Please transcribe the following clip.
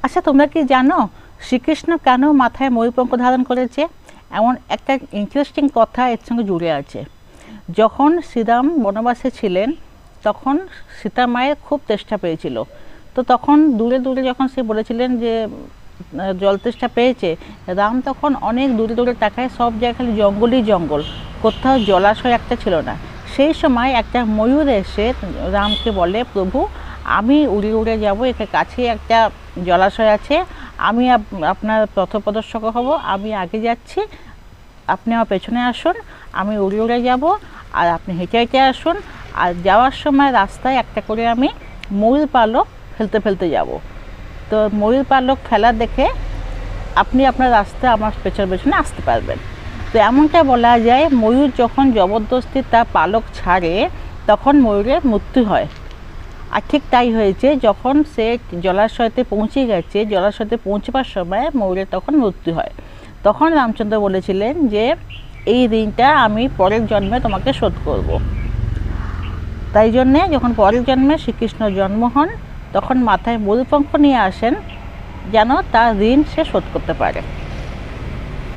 আচ্ছা, তোমরা কি জানো শ্রীকৃষ্ণ কেন মাথায় ময়ূরপঙ্খ ধারণ করেছে? এমন একটা ইন্টারেস্টিং কথা এর সঙ্গে জুড়ে আছে। যখন শ্রীরাম বনবাসে ছিলেন তখন সীতা মায়ের খুব তেষ্টা পেয়েছিল। তো তখন দূরে দূরে যখন সে বলেছিলেন যে জল তেষ্টা পেয়েছে, রাম তখন অনেক দূরে দূরে তাকায়, সব জায়গায় খালি জঙ্গলই জঙ্গল, কোথাও জলাশয় একটা ছিল না। সেই সময় একটা ময়ূর এসে রামকে বলে, প্রভু আমি উড়ে উড়ে যাব, এখানে কাছে একটা জলাশয় আছে, আমি আপনার পথপ্রদর্শক হব, আমি আগে যাচ্ছি, আপনি আমার পেছনে আসুন, আমি উড়ে উড়ে যাব আর আপনি হেঁটে হেঁটে আসুন, আর যাওয়ার সময় রাস্তায় একটা করে আমি ময়ূর পালক ফেলতে ফেলতে যাব। তো ময়ূর পালক ফেলা দেখে আপনি আপনার রাস্তায় আমার পেছনে পেছনে আসতে পারবেন। তো এমনটা বলা যায়, ময়ূর যখন জবরদস্তি তার পালক ছাড়ে তখন ময়ূরের মৃত্যু হয়। আর ঠিক তাই হয়েছে, যখন সে জলাশয়তে পৌঁছে গেছে, জলাশয়তে পৌঁছবার সময় ময়ূরের তখন মৃত্যু হয়। তখন রামচন্দ্র বলেছিলেন যে এই ঋণটা আমি পরের জন্মে তোমাকে শোধ করব। তাই জন্যে যখন পরের জন্মে শ্রীকৃষ্ণ জন্ম হন তখন মাথায় ময়ূরপঙ্খ নিয়ে আসেন, যেন তার ঋণ সে শোধ করতে পারে।